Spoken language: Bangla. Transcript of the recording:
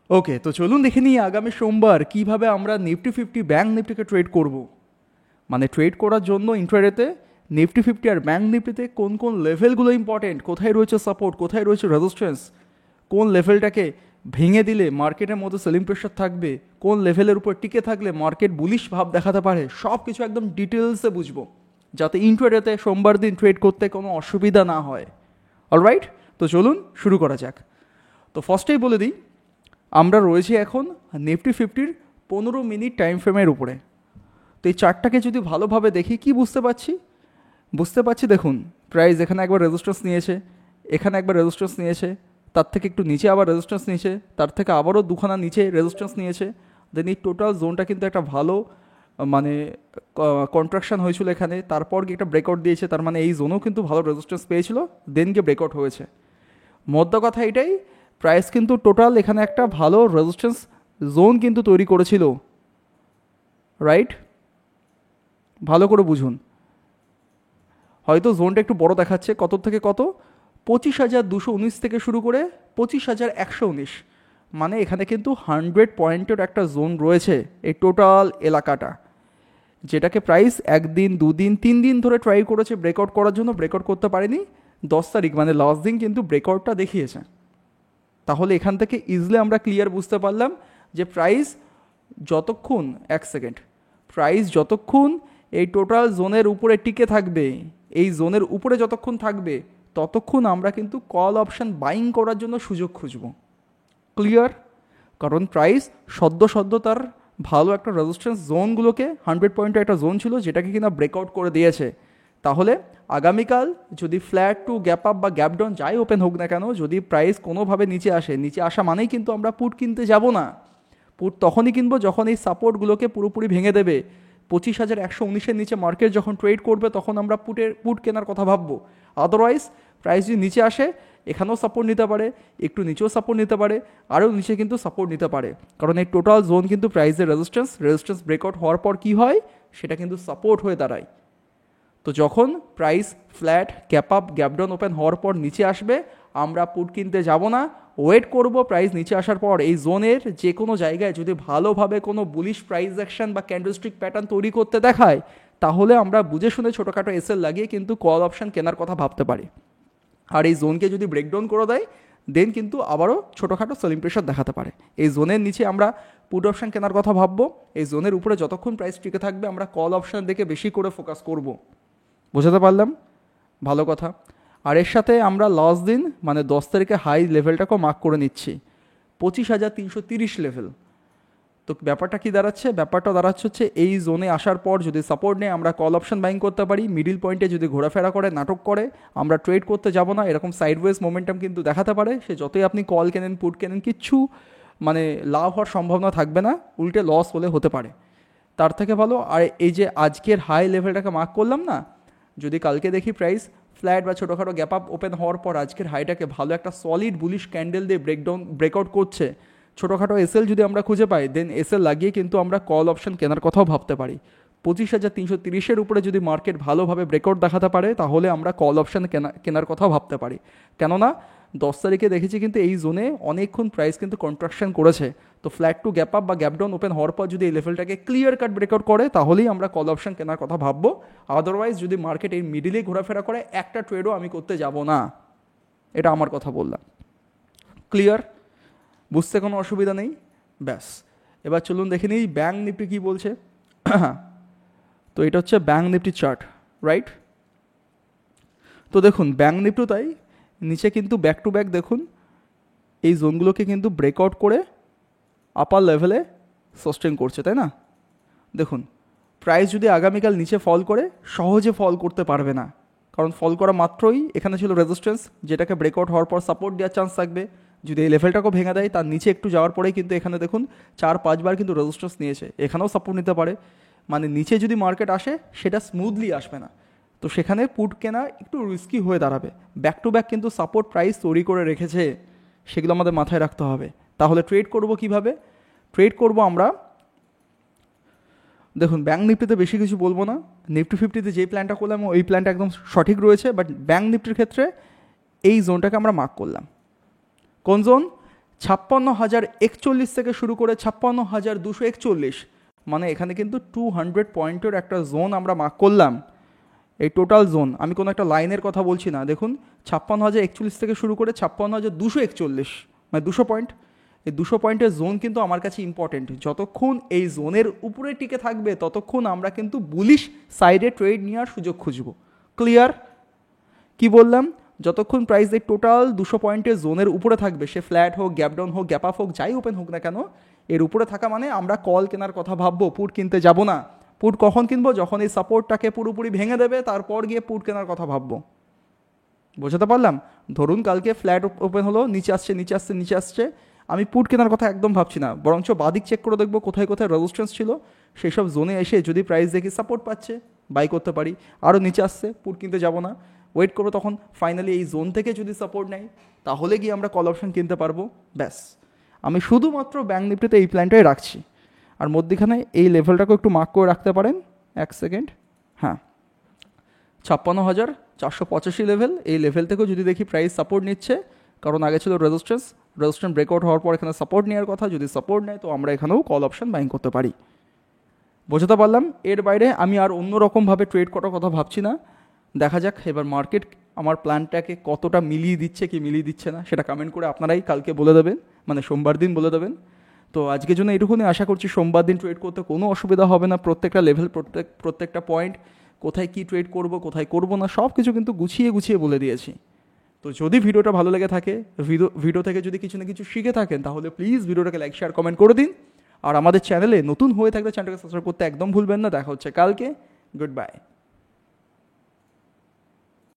ওকে, তো চলুন দেখে নিই আগামী সোমবার কিভাবে আমরা নিফটি ফিফটি ব্যাঙ্ক নিফটিকে ট্রেড করব। মানে ট্রেড করার জন্য ইন্ট্রাডেতে নিফটি ফিফটি আর ব্যাঙ্ক নিফটিতে কোন কোন লেভেলগুলো ইম্পর্টেন্ট, কোথায় রয়েছে সাপোর্ট, কোথায় রয়েছে রেজিস্ট্যান্স, কোন লেভেলটাকে ভেঙে দিলে মার্কেটের মধ্যে সেলিং প্রেশার থাকবে, কোন লেভেলের উপর টিকে থাকলে মার্কেট বুলিশ ভাব দেখাতে পারে, সব কিছু একদম ডিটেলসে বুঝবো, যাতে ইন্ট্রাডেতে সোমবার দিন ট্রেড করতে কোনো অসুবিধা না হয়। অলরাইট, তো চলুন শুরু করা যাক। তো ফার্স্টেই বলে দিই, আমরা রয়েছি এখন নিফটি ফিফটির 15 মিনিট টাইম ফ্রেমের উপরে। তো এই চার্টটাকে যদি ভালোভাবে দেখি কি বুঝতে পারছি দেখুন, প্রাইস এখানে একবার রেজিস্ট্যান্স নিয়েছে, এখানে একবার রেজিস্ট্যান্স নিয়েছে, তার থেকে একটু নিচে আবার রেজিস্ট্যান্স নিয়েছে, তার থেকে আবারও দুখানা নিচে রেজিস্ট্যান্স নিয়েছে। দেন এই টোটাল জোনটা কিন্তু একটা ভালো মানে কন্ট্রাকশন হয়েছিল এখানে, তারপর গিয়ে একটা ব্রেকআউট দিয়েছে, তার মানে এই জোনও কিন্তু ভালো রেজিস্ট্যান্স পেয়েছিল, দেন গিয়ে ব্রেকআউট হয়েছে। মধ্য কথা এটাই, প্রাইস কিন্তু টোটাল এখানে একটা ভালো রেজিস্ট্যান্স জোন কিন্তু তৈরি করেছিল, রাইট? ভালো করে বুঝুন, হয়তো জোনটা একটু বড় দেখাচ্ছে, কত থেকে কত, 25,219 থেকে শুরু করে 25,119, মানে এখানে কিন্তু 100 পয়েন্টের একটা জোন রয়েছে এই টোটাল এলাকাটা, যেটাকে প্রাইস একদিন দুদিন 3 দিন ধরে ট্রাই করেছে ব্রেকআউট করার জন্য, ব্রেকআউট করতে পারেনি। 10 তারিখ মানে লাস্ট দিন কিন্তু ব্রেকআউটটা দেখিয়েছে। তাহলে এখান থেকে ইজিলি আমরা ক্লিয়ার বুঝতে পারলাম যে প্রাইস যতক্ষণ, এক সেকেন্ড, প্রাইস যতক্ষণ এই টোটাল জোনের উপরে টিকে থাকবে, এই জোনের উপরে যতক্ষণ থাকবে, ততক্ষণ আমরা কিন্তু কল অপশান বাইং করার জন্য সুযোগ খুঁজব। ক্লিয়ার? কারণ প্রাইস সদ্য সদ্য তার ভালো একটা রেজিস্ট্যান্স জোনগুলোকে, 100 পয়েন্টের একটা জোন ছিল যেটাকে কিনা ব্রেকআউট করে দিয়েছে। তাহলে আগামীকাল যদি ফ্ল্যাট টু গ্যাপ আপ বা গ্যাপ ডাউন যাই ওপেন হোক না কেন, যদি প্রাইস কোনোভাবে নিচে আসে, নিচে আসা মানেই কিন্তু আমরা পুট কিনতে যাব না। পুট তখনই কিনবো যখন এই সাপোর্টগুলোকে পুরোপুরি ভেঙে দেবে। 25,119-এর নিচে মার্কেট যখন ট্রেড করবে তখন আমরা পুট কেনার কথা ভাববো। আদারওয়াইজ প্রাইস যদি নিচে আসে, এখানেও সাপোর্ট নিতে পারে, একটু নিচেও সাপোর্ট নিতে পারে, আরও নিচে কিন্তু সাপোর্ট নিতে পারে, কারণ এই টোটাল জোন কিন্তু প্রাইসের রেজিস্ট্যান্স ব্রেকআউট হওয়ার পর কী হয়, সেটা কিন্তু সাপোর্ট হয়ে দাঁড়ায়। তো যখন price flat gap up gap down open হওয়ার পর নিচে আসবে, আমরা পুট কিনতে যাব না, ওয়েট করব প্রাইস নিচে আসার পর এই জোনের যে কোনো জায়গায় যদি ভালোভাবে কোনো বুলিশ প্রাইস অ্যাকশন বা ক্যান্ডেলস্টিক প্যাটার্ন তৈরি করতে দেখায়, তাহলে আমরা বুঝে শুনে ছোটোখাটো এসএল লাগিয়ে কিন্তু কল অপশান কেনার কথা ভাবতে পারি। আর এই জোনকে যদি ব্রেকডাউন করে দেয়, দেন কিন্তু আবারও ছোটোখাটো সেলিং প্রেশার দেখাতে পারে। এই জোনের নিচে আমরা পুট অপশান কেনার কথা ভাববো, এই জোনের উপরে যতক্ষণ প্রাইস টিকে থাকবে আমরা কল অপশান দেখে বেশি করে ফোকাস করব। বোঝাতে পারলাম? ভালো কথা। আর এর সাথে আমরা লাস্ট দিন মানে 10 তারিখে হাই লেভেলটাকেও মার্ক করে নিচ্ছি, 25,330 লেভেল। তো ব্যাপারটা কি দাঁড়াচ্ছে, ব্যাপারটা দাঁড়াচ্ছে হচ্ছে এই জোনে আসার পর যদি সাপোর্ট নেই, আমরা কল অপশন বাইং করতে পারি। মিডিল পয়েন্টে যদি ঘোরাফেরা করে, নাটক করে, আমরা ট্রেড করতে যাব না, এরকম সাইডওয়েজ মোমেন্টাম কিন্তু দেখাতে পারে। সে যতই আপনি কল কেনেন পুট কেনেন, কিচ্ছু মানে লাভ হওয়ার সম্ভাবনা থাকবে না, উল্টে লস হতে পারে। তার থেকে ভালো, আর এই যে আজকের হাই লেভেলটাকে মার্ক করলাম না, যদি কালকে দেখি প্রাইস ফ্ল্যাট বা ছোটোখাটো গ্যাপ আপ ওপেন হওয়ার পর আজকের হাইটাকে ভালো একটা সলিড বুলিশ ক্যান্ডেল দিয়ে ব্রেকআউট করছে, ছোটোখাটো এসএল যদি আমরা খুঁজে পাই, দেন এসএল লাগিয়ে কিন্তু আমরা কল অপশন কেনার কথাও ভাবতে পারি। 25,330-এর উপরে যদি মার্কেট ভালোভাবে ব্রেকআউট দেখাতে পারে, তাহলে আমরা কল অপশন কেনার কথাও ভাবতে পারি। কেননা 10 তারিখে দেখেছি কিন্তু এই জোনে অনেকক্ষণ প্রাইস কিন্তু কন্ট্রাকশন করেছে। তো ফ্ল্যাট টু গ্যাপ আপ বা গ্যাপ ডাউন ওপেন হওয়ার পর যদি এই লেভেলটাকে ক্লিয়ার কাট ব্রেকআউট করে, তাহলেই আমরা কল অপশন কেনার কথা ভাববো। আদারওয়াইজ যদি মার্কেট এই মিডিলে ঘোরাফেরা করে, একটা ট্রেডও আমি করতে যাব না। এটা আমার কথা বললাম। ক্লিয়ার? বুঝতে কোনো অসুবিধা নেই? ব্যাস, এবার চলুন দেখে নিই ব্যাঙ্ক নিফটি কী বলছে। তো এটা হচ্ছে ব্যাঙ্ক নিফটি চার্ট, রাইট? তো দেখুন ব্যাঙ্ক নিফটি তাই নিচে কিন্তু ব্যাক টু ব্যাক দেখুন এই জোনগুলোকে কিন্তু ব্রেকআউট করে আপার লেভেলে সাস্টেন করছে, তাই না? দেখুন প্রাইস যদি আগামীকাল নিচে ফল করে, সহজে ফল করতে পারবে না, কারণ ফল করা মাত্রই এখানে ছিল রেজিস্ট্যান্স, যেটাকে ব্রেকআউট হওয়ার পর সাপোর্ট দেওয়ার চান্স থাকবে। যদি এই লেভেলটাকেও ভেঙে দেয়, তার নিচে একটু যাওয়ার পরেই কিন্তু এখানে দেখুন 4-5 বার কিন্তু রেজিস্ট্যান্স নিয়েছে, এখানেও সাপোর্ট নিতে পারে। মানে নিচে যদি মার্কেট আসে, সেটা স্মুথলি আসবে না, তো সেখানে পুট কেনা একটু রিস্কি হয়ে দাঁড়াবে। ব্যাক টু ব্যাক কিন্তু সাপোর্ট প্রাইস তৈরি করে রেখেছে, সেগুলো আমাদের মাথায় রাখতে হবে। তাহলে ট্রেড করব কিভাবে? ট্রেড করব আমরা, দেখুন ব্যাঙ্ক নিফটিতে বেশি কিছু বলবো না, নিফটি ফিফটিতে যেই প্ল্যানটা করলাম ওই প্ল্যানটা একদম সঠিক রয়েছে, বাট ব্যাঙ্ক নিফটির ক্ষেত্রে এই জোনটাকে আমরা মার্ক করলাম। কোন জোন? 56,041 থেকে শুরু করে 56,241, মানে এখানে কিন্তু 200 পয়েন্টের একটা জোন আমরা মার্ক করলাম। এই টোটাল জোন, আমি কোনো একটা লাইনের কথা বলছি না, দেখুন 56,041 থেকে শুরু করে 56,241, মানে 200 পয়েন্ট। এই 200 পয়েন্টের জোন কিন্তু আমার কাছে ইম্পর্টেন্ট। যতক্ষণ এই জোনের উপরে টিকে থাকবে ততক্ষণ আমরা কিন্তু বুলিশ সাইডে ট্রেড নেওয়ার সুযোগ খুঁজব। ক্লিয়ার? কি বললাম? যতক্ষণ প্রাইস এই টোটাল 200 পয়েন্টের জোনের উপরে থাকবে, সে ফ্ল্যাট হোক, গ্যাপ ডাউন হোক, গ্যাপ আপ হোক, যাই ওপেন হোক না কেন, এর উপরে থাকা মানে আমরা কল কেনার কথা ভাববো, পুট কিনতে যাব না। পুট কখন কিনবো? যখন এই সাপোর্টটাকে পুরোপুরি ভেঙে দেবে, তারপর গিয়ে পুট কেনার কথা ভাববো। বোঝাতে পারলাম? ধরুন কালকে ফ্ল্যাট ওপেন হলো, নিচে আসছে নিচে আসছে নিচে আসছে, আমি পুট কেনার কথা একদম ভাবছি না, বরঞ্চ বাদিক চেক করে দেখবো কোথায় কোথায় রেজিস্ট্যান্স ছিল, সেই সব জোনে এসে যদি প্রাইস দেখি সাপোর্ট পাচ্ছে, বাই করতে পারি। আরও নিচে আসছে, পুট কিনতে যাব না, ওয়েট করবো, তখন ফাইনালি এই জোন থেকে যদি সাপোর্ট নেয় তাহলে গিয়ে আমরা কল অপশন কিনতে পারবো। ব্যাস, আমি শুধুমাত্র ব্যাঙ্ক নিফটিতে এই প্ল্যানটাই রাখছি। আর মধ্যখানে এই লেভেলটাকে একটু মার্ক করে রাখতে পারেন, এক সেকেন্ড। হ্যাঁ, 56,485 লেভেল, এই লেভেল থেকেও যদি দেখি প্রাইস সাপোর্ট নিচ্ছে, কারণ আগে ছিল রেজিস্ট্যান্স ব্রেকআউট হওয়ার পর এখানে সাপোর্ট নেওয়ার কথা, যদি সাপোর্ট নেয় তো আমরা এখানেও কল অপশন বাইং করতে পারি। বোঝাতে পারলাম? এর বাইরে আমি আর অন্য রকমভাবে ট্রেড করার কথা ভাবছি না। দেখা যাক এবার মার্কেট আমার প্ল্যানটাকে কতটা মিলিয়ে দিচ্ছে কি মিলিয়ে দিচ্ছে না, সেটা কমেন্ট করে আপনারাই কালকে বলে দেবেন, মানে সোমবার দিন বলে দেবেন। তো আজকের জন্য এটুকুনি, আশা করছি সোমবার দিন ট্রেড করতে কোনো অসুবিধা হবে না। প্রত্যেকটা লেভেল, প্রত্যেকটা পয়েন্ট, কোথায় কী ট্রেড করব কোথায় করব না, সব কিছু কিন্তু গুছিয়ে গুছিয়ে বলে দিয়েছি। তো যদি ভিডিওটা ভালো লেগে থাকে, ভিডিও থেকে যদি কিছু না কিছু শিখে থাকেন, তাহলে প্লিজ ভিডিওটাকে লাইক শেয়ার কমেন্ট করে দিন। আর আমাদের চ্যানেলে নতুন হয়ে থাকলে চ্যানেলটাকে সাবস্ক্রাইব করতে একদম ভুলবেন না। দেখা হচ্ছে কালকে। Good bye.